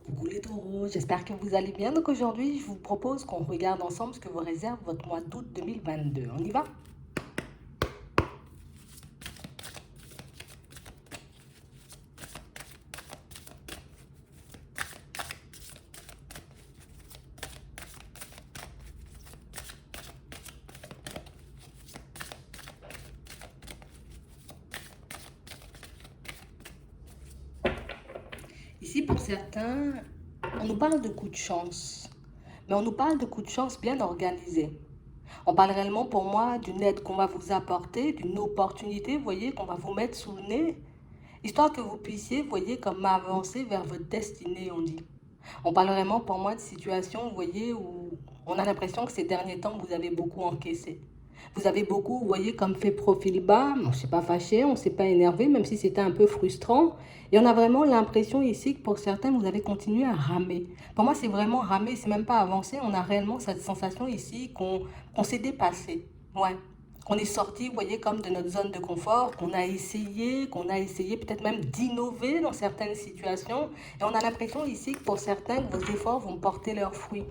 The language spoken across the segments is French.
Coucou les taureaux, j'espère que vous allez bien. Donc aujourd'hui, je vous propose qu'on regarde ensemble ce que vous réserve votre mois d'août 2022. On y va? Ici, pour certains, on nous parle de coups de chance, mais on nous parle de coups de chance bien organisés. On parle réellement pour moi d'une aide qu'on va vous apporter, d'une opportunité, vous voyez, qu'on va vous mettre sous le nez, histoire que vous puissiez, vous voyez, comme avancer vers votre destinée, on dit. On parle vraiment pour moi de situations, vous voyez, où on a l'impression que ces derniers temps, vous avez beaucoup encaissé. Vous avez beaucoup, vous voyez, comme fait profil bas, on ne s'est pas fâché, on ne s'est pas énervé, même si c'était un peu frustrant. Et on a vraiment l'impression ici que pour certains, vous avez continué à ramer. Pour moi, c'est vraiment ramer, c'est même pas avancer. On a réellement cette sensation ici qu'on s'est dépassé. Ouais. Qu'on est sorti, vous voyez, comme de notre zone de confort, qu'on a essayé peut-être même d'innover dans certaines situations. Et on a l'impression ici que pour certains, vos efforts vont porter leurs fruits.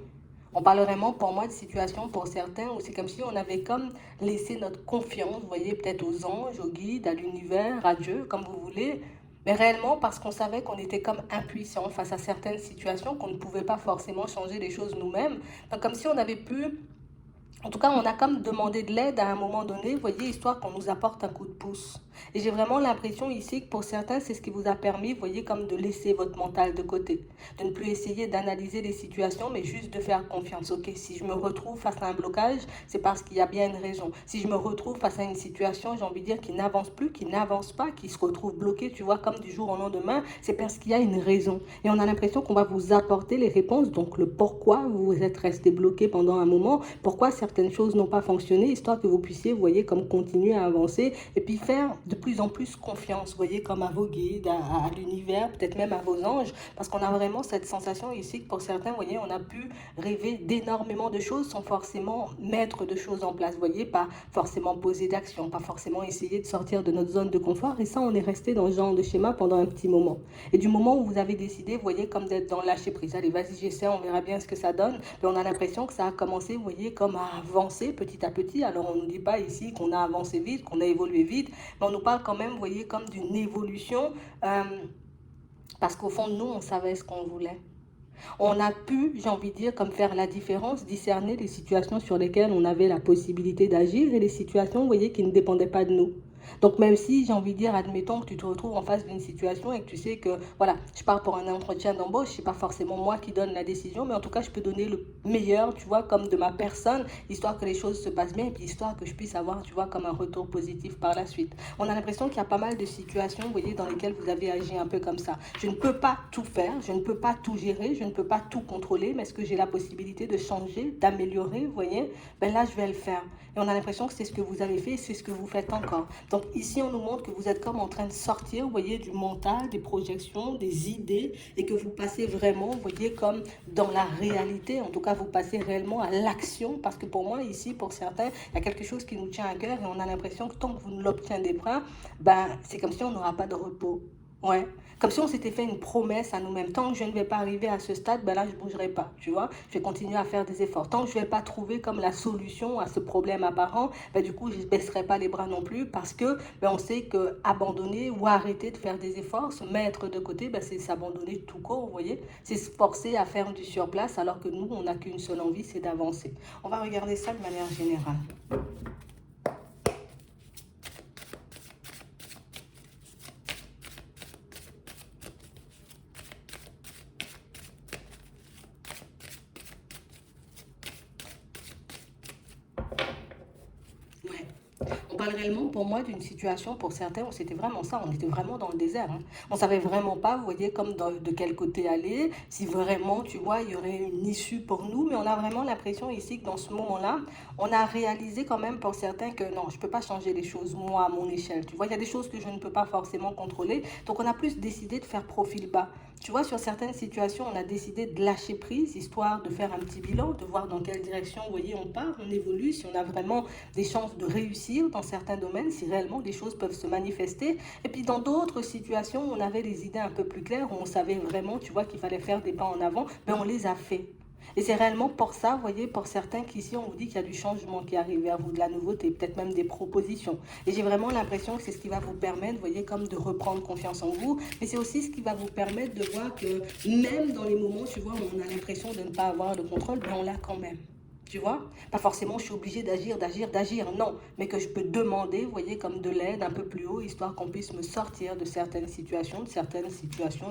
On parle vraiment pour moi de situations pour certains où c'est comme si on avait comme laissé notre confiance, vous voyez, peut-être aux anges, aux guides, à l'univers, à Dieu, comme vous voulez, mais réellement parce qu'on savait qu'on était comme impuissant face à certaines situations, qu'on ne pouvait pas forcément changer les choses nous-mêmes. Donc comme si on avait pu en tout cas, on a comme demandé de l'aide à un moment donné, vous voyez, histoire qu'on nous apporte un coup de pouce. Et j'ai vraiment l'impression ici que pour certains, c'est ce qui vous a permis, vous voyez, comme de laisser votre mental de côté. De ne plus essayer d'analyser les situations, mais juste de faire confiance. Ok, si je me retrouve face à un blocage, c'est parce qu'il y a bien une raison. Si je me retrouve face à une situation, j'ai envie de dire, qui n'avance plus, qui n'avance pas, qui se retrouve bloqué, tu vois, comme du jour au lendemain, c'est parce qu'il y a une raison. Et on a l'impression qu'on va vous apporter les réponses, donc le pourquoi vous êtes resté bloqué pendant un moment, pourquoi certaines choses n'ont pas fonctionné, histoire que vous puissiez, vous voyez, comme continuer à avancer et puis faire de plus en plus confiance, vous voyez, comme à vos guides, à l'univers, peut-être même à vos anges, parce qu'on a vraiment cette sensation ici que pour certains, vous voyez, on a pu rêver d'énormément de choses sans forcément mettre de choses en place, vous voyez, pas forcément poser d'action, pas forcément essayer de sortir de notre zone de confort, et ça, on est resté dans ce genre de schéma pendant un petit moment. Et du moment où vous avez décidé, vous voyez, comme d'être dans le lâcher prise, allez, vas-y, j'essaie, on verra bien ce que ça donne, mais on a l'impression que ça a commencé, vous voyez, comme à avancer petit à petit. Alors, on ne nous dit pas ici qu'on a avancé vite, qu'on a évolué vite, mais on nous parle quand même, vous voyez, comme d'une évolution, parce qu'au fond de nous, on savait ce qu'on voulait. On a pu, j'ai envie de dire, comme faire la différence, discerner les situations sur lesquelles on avait la possibilité d'agir et les situations, vous voyez, qui ne dépendaient pas de nous. Donc même si j'ai envie de dire, admettons que tu te retrouves en face d'une situation et que tu sais que, voilà, je pars pour un entretien d'embauche, c'est pas forcément moi qui donne la décision, mais en tout cas, je peux donner le meilleur, tu vois, comme de ma personne, histoire que les choses se passent bien et puis histoire que je puisse avoir, tu vois, comme un retour positif par la suite. On a l'impression qu'il y a pas mal de situations, vous voyez, dans lesquelles vous avez agi un peu comme ça. Je ne peux pas tout faire, je ne peux pas tout gérer, je ne peux pas tout contrôler, mais est-ce que j'ai la possibilité de changer, d'améliorer, vous voyez? Ben là, je vais le faire. Et on a l'impression que c'est ce que vous avez fait et c'est ce que vous faites encore. Donc ici, on nous montre que vous êtes comme en train de sortir, vous voyez, du mental, des projections, des idées, et que vous passez vraiment, vous voyez, comme dans la réalité. En tout cas, vous passez réellement à l'action, parce que pour moi, ici, pour certains, il y a quelque chose qui nous tient à cœur et on a l'impression que tant que vous ne l'obtiendrez pas, ben, c'est comme si on n'aura pas de repos. Ouais. Comme si on s'était fait une promesse à nous-mêmes. Tant que je ne vais pas arriver à ce stade, ben là, je ne bougerai pas, tu vois. Je vais continuer à faire des efforts. Tant que je ne vais pas trouver comme la solution à ce problème apparent, ben du coup, je ne baisserai pas les bras non plus parce que ben, on sait que abandonner ou arrêter de faire des efforts, se mettre de côté, ben, c'est s'abandonner tout court, vous voyez. C'est se forcer à faire du surplace alors que nous, on n'a qu'une seule envie, c'est d'avancer. On va regarder ça de manière générale. Ouais. On parle réellement pour moi d'une situation, pour certains, où c'était vraiment ça, on était vraiment dans le désert. Hein. On savait vraiment pas, vous voyez, comme de quel côté aller, si vraiment, tu vois, il y aurait une issue pour nous, mais on a vraiment l'impression ici que dans ce moment-là, on a réalisé quand même pour certains que non, je peux pas changer les choses, moi, à mon échelle. Tu vois, il y a des choses que je ne peux pas forcément contrôler, donc on a plus décidé de faire profil bas. Tu vois, sur certaines situations, on a décidé de lâcher prise, histoire de faire un petit bilan, de voir dans quelle direction, vous voyez, on part, on évolue, si on a vraiment des chances de réussir dans certains domaines, si réellement des choses peuvent se manifester. Et puis dans d'autres situations, on avait des idées un peu plus claires, où on savait vraiment, tu vois, qu'il fallait faire des pas en avant, mais on les a fait. Et c'est réellement pour ça, vous voyez, pour certains qu'ici, on vous dit qu'il y a du changement qui arrive vers vous, de la nouveauté, peut-être même des propositions. Et j'ai vraiment l'impression que c'est ce qui va vous permettre, vous voyez, comme de reprendre confiance en vous. Mais c'est aussi ce qui va vous permettre de voir que même dans les moments, tu vois, où on a l'impression de ne pas avoir de contrôle, ben on l'a quand même. Tu vois, pas forcément je suis obligée d'agir, non, mais que je peux demander, vous voyez, comme de l'aide un peu plus haut, histoire qu'on puisse me sortir de certaines situations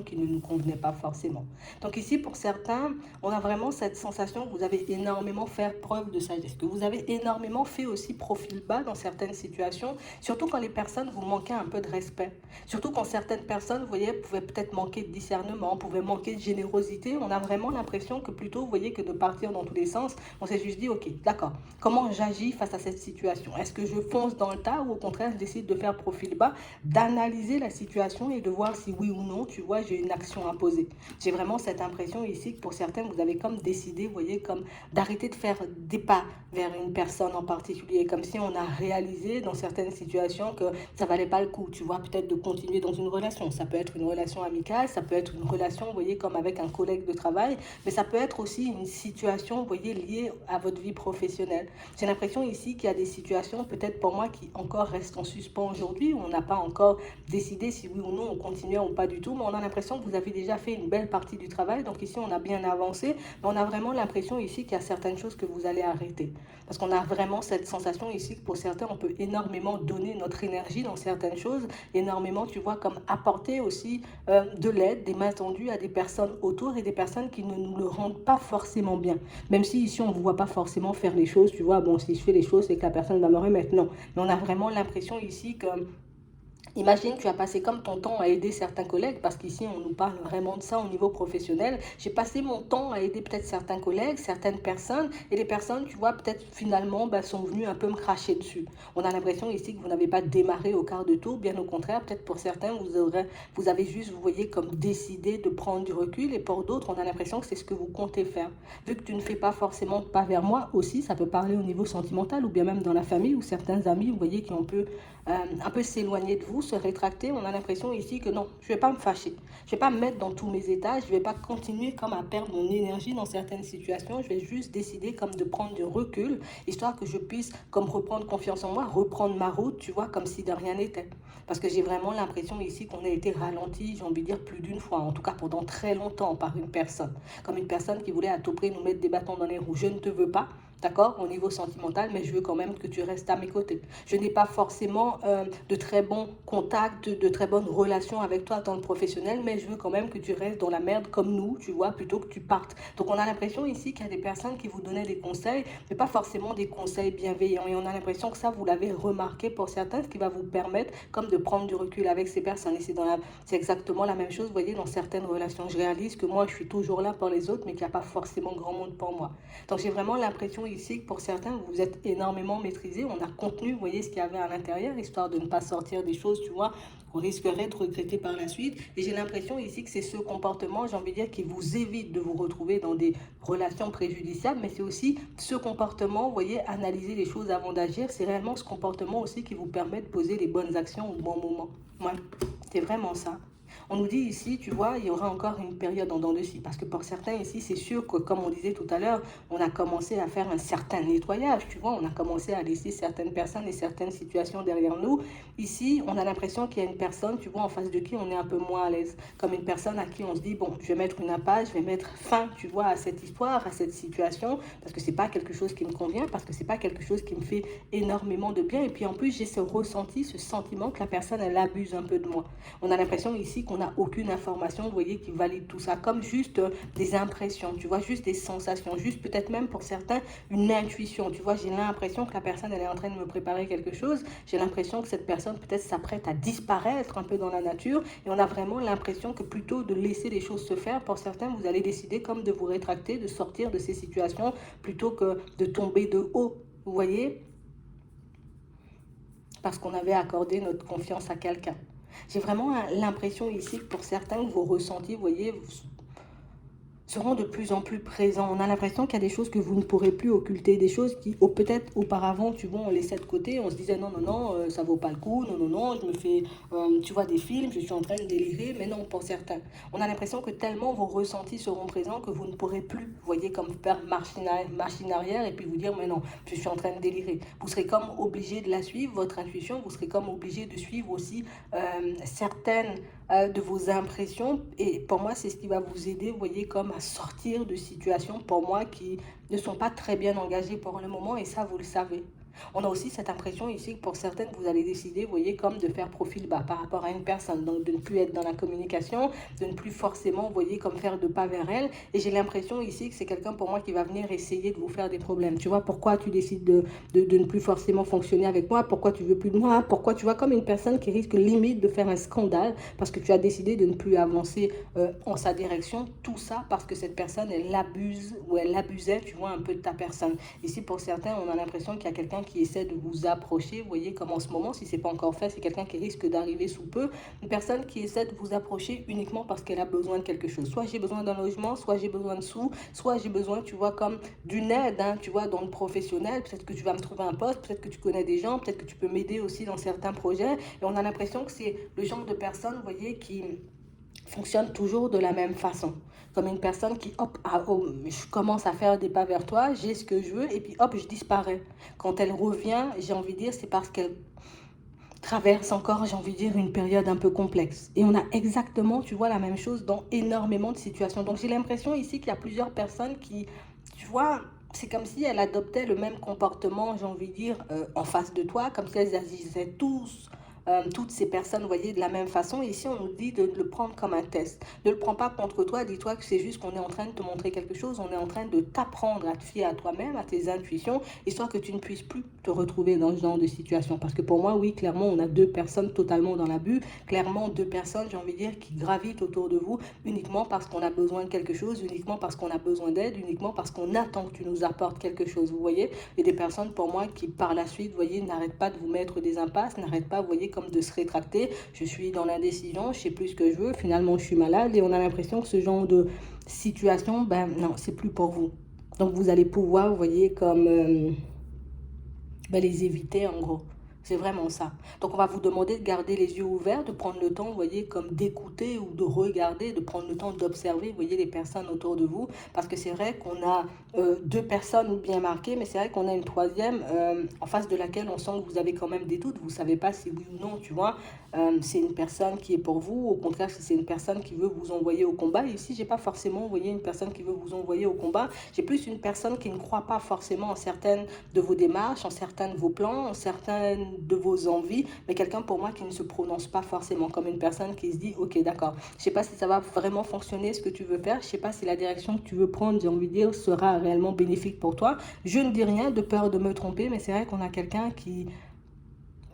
qui ne nous convenaient pas forcément. Donc ici, pour certains, on a vraiment cette sensation que vous avez énormément fait preuve de sagesse, que vous avez énormément fait aussi profil bas dans certaines situations, surtout quand les personnes vous manquaient un peu de respect. Surtout quand certaines personnes, vous voyez, pouvaient peut-être manquer de discernement, pouvaient manquer de générosité. On a vraiment l'impression que plutôt, vous voyez, que de partir dans tous les sens, on s'est juste dit, ok, d'accord, comment j'agis face à cette situation? Est-ce que je fonce dans le tas ou au contraire, je décide de faire profil bas, d'analyser la situation et de voir si oui ou non, tu vois, j'ai une action à poser. J'ai vraiment cette impression ici que pour certains, vous avez comme décidé, vous voyez, comme d'arrêter de faire des pas vers une personne en particulier, comme si on a réalisé dans certaines situations que ça valait pas le coup, tu vois, peut-être de continuer dans une relation. Ça peut être une relation amicale, ça peut être une relation, vous voyez, comme avec un collègue de travail, mais ça peut être aussi une situation, vous voyez, liée à votre vie professionnelle. J'ai l'impression ici qu'il y a des situations, peut-être pour moi, qui encore restent en suspens aujourd'hui, où on n'a pas encore décidé si oui ou non on continue ou pas du tout, mais on a l'impression que vous avez déjà fait une belle partie du travail, donc ici on a bien avancé, mais on a vraiment l'impression ici qu'il y a certaines choses que vous allez arrêter. Parce qu'on a vraiment cette sensation ici que pour certains, on peut énormément donner notre énergie dans certaines choses, énormément, tu vois, comme apporter aussi de l'aide, des mains tendues à des personnes autour et des personnes qui ne nous le rendent pas forcément bien. Même si ici, on ne vous voit pas forcément faire les choses, tu vois, bon, si je fais les choses, c'est que la personne va me remettre. Non, mais on a vraiment l'impression ici que imagine, tu as passé comme ton temps à aider certains collègues, parce qu'ici, on nous parle vraiment de ça au niveau professionnel. J'ai passé mon temps à aider peut-être certains collègues, certaines personnes, et les personnes, tu vois, peut-être finalement, sont venues un peu me cracher dessus. On a l'impression ici que vous n'avez pas démarré au quart de tour, bien au contraire, peut-être pour certains, vous avez juste, vous voyez, comme décidé de prendre du recul, et pour d'autres, on a l'impression que c'est ce que vous comptez faire. Vu que tu ne fais pas forcément pas vers moi aussi, ça peut parler au niveau sentimental, ou bien même dans la famille, ou certains amis, vous voyez, qui ont un peu s'éloigner de vous, se rétracter. On a l'impression ici que non, je ne vais pas me fâcher. Je ne vais pas me mettre dans tous mes états. Je ne vais pas continuer comme à perdre mon énergie dans certaines situations. Je vais juste décider comme de prendre du recul, histoire que je puisse comme reprendre confiance en moi, reprendre ma route, tu vois, comme si de rien n'était. Parce que j'ai vraiment l'impression ici qu'on a été ralenti, j'ai envie de dire plus d'une fois, en tout cas pendant très longtemps par une personne. Comme une personne qui voulait à tout prix nous mettre des bâtons dans les roues. Je ne te veux pas, d'accord, au niveau sentimental, mais je veux quand même que tu restes à mes côtés. Je n'ai pas forcément de très bons contacts, de très bonnes relations avec toi dans le professionnel, mais je veux quand même que tu restes dans la merde comme nous, tu vois, plutôt que tu partes. Donc on a l'impression ici qu'il y a des personnes qui vous donnaient des conseils, mais pas forcément des conseils bienveillants. Et on a l'impression que ça, vous l'avez remarqué pour certains, ce qui va vous permettre comme de prendre du recul avec ces personnes. Et c'est exactement la même chose, vous voyez, dans certaines relations. Je réalise que moi, je suis toujours là pour les autres, mais qu'il n'y a pas forcément grand monde pour moi. Donc j'ai vraiment l'impression ici que pour certains, vous êtes énormément maîtrisé. On a contenu, vous voyez, ce qu'il y avait à l'intérieur, histoire de ne pas sortir des choses, tu vois, on risquerait de regretter par la suite. Et j'ai l'impression ici que c'est ce comportement, j'ai envie de dire, qui vous évite de vous retrouver dans des relations préjudiciables, mais c'est aussi ce comportement, vous voyez, analyser les choses avant d'agir, c'est réellement ce comportement aussi qui vous permet de poser les bonnes actions au bon moment. Ouais, c'est vraiment ça. On nous dit ici, tu vois, il y aura encore une période en dents de scie. Parce que pour certains ici, c'est sûr que, comme on disait tout à l'heure, on a commencé à faire un certain nettoyage, tu vois. On a commencé à laisser certaines personnes et certaines situations derrière nous. Ici, on a l'impression qu'il y a une personne, tu vois, en face de qui on est un peu moins à l'aise. Comme une personne à qui on se dit, bon, je vais mettre une impasse, je vais mettre fin, tu vois, à cette histoire, à cette situation, parce que c'est pas quelque chose qui me convient, parce que c'est pas quelque chose qui me fait énormément de bien. Et puis en plus, j'ai ce ressenti, ce sentiment que la personne, elle abuse un peu de moi. On a l'impression ici qu'on n'a aucune information, vous voyez, qui valide tout ça, comme juste des impressions, tu vois, juste des sensations, juste peut-être même pour certains une intuition, tu vois, j'ai l'impression que la personne, elle est en train de me préparer quelque chose, j'ai l'impression que cette personne peut-être s'apprête à disparaître un peu dans la nature, et on a vraiment l'impression que plutôt de laisser les choses se faire, pour certains, vous allez décider comme de vous rétracter, de sortir de ces situations, plutôt que de tomber de haut, vous voyez, parce qu'on avait accordé notre confiance à quelqu'un. J'ai vraiment l'impression ici que pour certains, vos ressentis, vous voyez, seront de plus en plus présents. On a l'impression qu'il y a des choses que vous ne pourrez plus occulter, des choses qui, peut-être auparavant, tu vois, on laissait de côté, on se disait non, non, non, ça vaut pas le coup, non, non, non, je me fais, tu vois, des films, je suis en train de délirer, mais non, pour certains. On a l'impression que tellement vos ressentis seront présents que vous ne pourrez plus, vous voyez, comme faire machine arrière et puis vous dire, mais non, je suis en train de délirer. Vous serez comme obligé de la suivre, votre intuition, vous serez comme obligé de suivre aussi certaines de vos impressions. Et pour moi, c'est ce qui va vous aider, vous voyez, comme à sortir de situations, pour moi, qui ne sont pas très bien engagées pour le moment. Et ça, vous le savez. On a aussi cette impression ici que pour certaines, vous allez décider, vous voyez, comme de faire profil bas par rapport à une personne. Donc, de ne plus être dans la communication, de ne plus forcément, vous voyez, comme faire de pas vers elle. Et j'ai l'impression ici que c'est quelqu'un pour moi qui va venir essayer de vous faire des problèmes. Tu vois, pourquoi tu décides de ne plus forcément fonctionner avec moi? Pourquoi tu veux plus de moi? Pourquoi tu vois comme une personne qui risque limite de faire un scandale parce que tu as décidé de ne plus avancer en sa direction? Tout ça parce que cette personne, elle abuse ou elle abusait, tu vois, un peu de ta personne. Ici, pour certains, on a l'impression qu'il y a quelqu'un qui essaie de vous approcher. Vous voyez, comme en ce moment, si ce n'est pas encore fait, c'est quelqu'un qui risque d'arriver sous peu. Une personne qui essaie de vous approcher uniquement parce qu'elle a besoin de quelque chose. Soit j'ai besoin d'un logement, soit j'ai besoin de sous, soit j'ai besoin, tu vois, comme d'une aide, hein, tu vois, dans le professionnel. Peut-être que tu vas me trouver un poste, peut-être que tu connais des gens, peut-être que tu peux m'aider aussi dans certains projets. Et on a l'impression que c'est le genre de personne, vous voyez, qui fonctionne toujours de la même façon. Comme une personne qui, hop, je commence à faire des pas vers toi, j'ai ce que je veux, et puis hop, je disparais. Quand elle revient, j'ai envie de dire, c'est parce qu'elle traverse encore, j'ai envie de dire, une période un peu complexe. Et on a exactement, tu vois, la même chose dans énormément de situations. Donc j'ai l'impression ici qu'il y a plusieurs personnes qui, tu vois, c'est comme si elles adoptaient le même comportement, j'ai envie de dire, en face de toi, comme si elles agissaient toutes ces personnes, vous voyez, de la même façon. Et ici, on nous dit de le prendre comme un test. Ne le prends pas contre toi, dis-toi que c'est juste qu'on est en train de te montrer quelque chose, on est en train de t'apprendre à te fier à toi-même, à tes intuitions, histoire que tu ne puisses plus te retrouver dans ce genre de situation. Parce que pour moi, oui, clairement, on a deux personnes totalement dans l'abus, clairement deux personnes, j'ai envie de dire, qui gravitent autour de vous uniquement parce qu'on a besoin de quelque chose, uniquement parce qu'on a besoin d'aide, uniquement parce qu'on attend que tu nous apportes quelque chose, vous voyez. Et des personnes, pour moi, qui par la suite, vous voyez, n'arrêtent pas de vous mettre des impasses, n'arrêtent pas, vous voyez, comme de se rétracter. Je suis dans l'indécision, je sais plus ce que je veux, finalement je suis malade et on a l'impression que ce genre de situation, ben non, c'est plus pour vous. Donc vous allez pouvoir, vous voyez, comme les éviter en gros. C'est vraiment ça. Donc on va vous demander de garder les yeux ouverts, de prendre le temps, vous voyez, comme d'écouter ou de regarder, de prendre le temps d'observer, vous voyez, les personnes autour de vous. Parce que c'est vrai qu'on a deux personnes bien marquées, mais c'est vrai qu'on a une troisième en face de laquelle on sent que vous avez quand même des doutes. Vous ne savez pas si oui ou non, tu vois, c'est une personne qui est pour vous. Au contraire, si c'est une personne qui veut vous envoyer au combat. Et ici, j'ai pas forcément, vous voyez, une personne qui veut vous envoyer au combat. J'ai plus une personne qui ne croit pas forcément en certaines de vos démarches, en certains de vos plans, en certaines de vos envies, mais quelqu'un pour moi qui ne se prononce pas forcément, comme une personne qui se dit ok d'accord, je sais pas si ça va vraiment fonctionner ce que tu veux faire, je sais pas si la direction que tu veux prendre, j'ai envie de dire, sera réellement bénéfique pour toi. Je ne dis rien de peur de me tromper, mais c'est vrai qu'on a quelqu'un qui,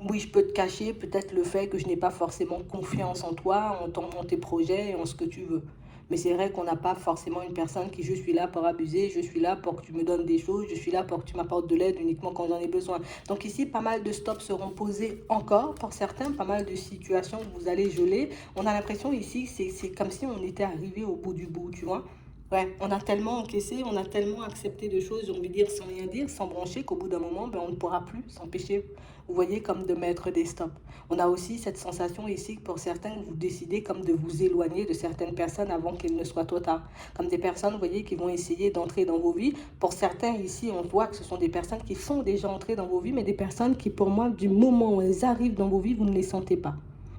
oui, je peux te cacher peut-être le fait que je n'ai pas forcément confiance en toi, en tes projets et en ce que tu veux. Mais c'est vrai qu'on n'a pas forcément une personne qui, je suis là pour abuser, je suis là pour que tu me donnes des choses, je suis là pour que tu m'apportes de l'aide uniquement quand j'en ai besoin. Donc ici, pas mal de stops seront posés encore pour certains, pas mal de situations que vous allez geler. On a l'impression ici, c'est comme si on était arrivé au bout du bout, tu vois. Ouais, on a tellement encaissé, on a tellement accepté de choses, j'ai envie de dire, sans rien dire, sans brancher, qu'au bout d'un moment, ben, on ne pourra plus s'empêcher, vous voyez, comme de mettre des stops. On a aussi cette sensation ici que pour certains, vous décidez comme de vous éloigner de certaines personnes avant qu'il ne soit trop tard. Comme des personnes, vous voyez, qui vont essayer d'entrer dans vos vies. Pour certains ici, on voit que ce sont des personnes qui sont déjà entrées dans vos vies, mais des personnes qui, pour moi, du moment où elles arrivent dans vos vies, vous ne les sentez pas.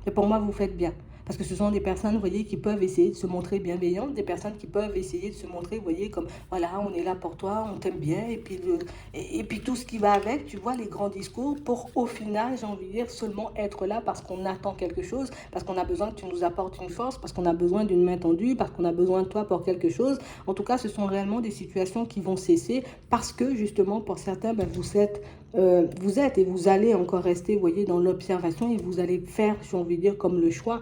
Et pour moi, vous faites bien. Parce que ce sont des personnes, vous voyez, qui peuvent essayer de se montrer bienveillantes, des personnes qui peuvent essayer de se montrer, vous voyez, comme, voilà, on est là pour toi, on t'aime bien, et puis tout ce qui va avec, tu vois, les grands discours, pour au final, j'ai envie de dire, seulement être là parce qu'on attend quelque chose, parce qu'on a besoin que tu nous apportes une force, parce qu'on a besoin d'une main tendue, parce qu'on a besoin de toi pour quelque chose. En tout cas, ce sont réellement des situations qui vont cesser, parce que, justement, pour certains, ben, vous êtes et vous allez encore rester, vous voyez, dans l'observation, et vous allez faire, j'ai envie de dire, comme le choix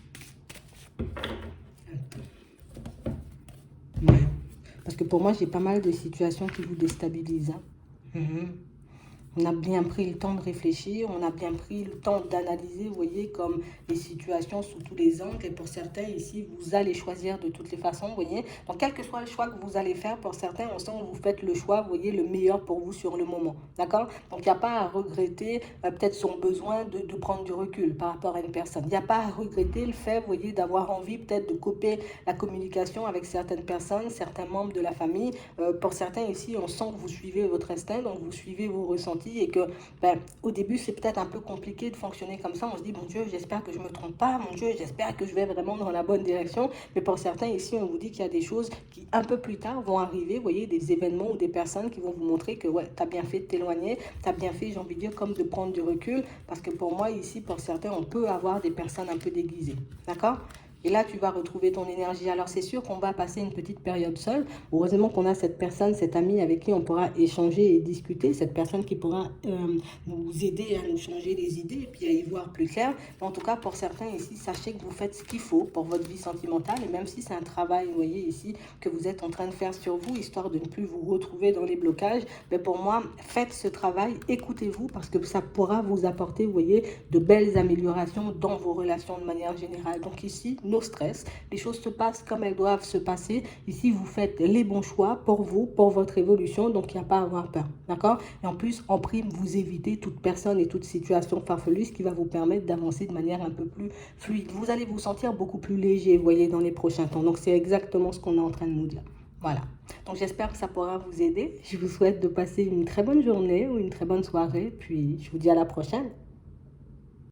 Ouais. Parce que pour moi, j'ai pas mal de situations qui vous déstabilisent. Hein. On a bien pris le temps de réfléchir, on a bien pris le temps d'analyser, vous voyez, comme les situations sous tous les angles. Et pour certains ici, vous allez choisir de toutes les façons, vous voyez. Donc, quel que soit le choix que vous allez faire, pour certains, on sent que vous faites le choix, vous voyez, le meilleur pour vous sur le moment. D'accord? Donc, il n'y a pas à regretter peut-être son besoin de prendre du recul par rapport à une personne. Il n'y a pas à regretter le fait, vous voyez, d'avoir envie peut-être de couper la communication avec certaines personnes, certains membres de la famille. Pour certains ici, on sent que vous suivez votre instinct, donc vous suivez vos ressentis et que au début c'est peut-être un peu compliqué de fonctionner comme ça. On se dit mon Dieu, j'espère que je me trompe pas, mon Dieu, j'espère que je vais vraiment dans la bonne direction. Mais pour certains ici, on vous dit qu'il y a des choses qui un peu plus tard vont arriver, vous voyez, des événements ou des personnes qui vont vous montrer que ouais, tu as bien fait de t'éloigner, tu as bien fait, j'ai envie de dire, comme de prendre du recul, parce que pour moi ici, pour certains, on peut avoir des personnes un peu déguisées, d'accord? Et là, tu vas retrouver ton énergie. Alors, c'est sûr qu'on va passer une petite période seule. Heureusement qu'on a cette personne, cet ami avec qui on pourra échanger et discuter, cette personne qui pourra nous aider à nous changer les idées et puis à y voir plus clair. Mais en tout cas, pour certains ici, sachez que vous faites ce qu'il faut pour votre vie sentimentale. Et même si c'est un travail, vous voyez ici, que vous êtes en train de faire sur vous, histoire de ne plus vous retrouver dans les blocages, mais pour moi, faites ce travail, écoutez-vous, parce que ça pourra vous apporter, vous voyez, de belles améliorations dans vos relations de manière générale. Donc ici, no stress, les choses se passent comme elles doivent se passer. Ici, vous faites les bons choix pour vous, pour votre évolution, donc il n'y a pas à avoir peur, d'accord? Et en plus, en prime, vous évitez toute personne et toute situation farfelue, ce qui va vous permettre d'avancer de manière un peu plus fluide. Vous allez vous sentir beaucoup plus léger, vous voyez, dans les prochains temps. Donc c'est exactement ce qu'on est en train de nous dire. Voilà. Donc j'espère que ça pourra vous aider. Je vous souhaite de passer une très bonne journée ou une très bonne soirée, puis je vous dis à la prochaine.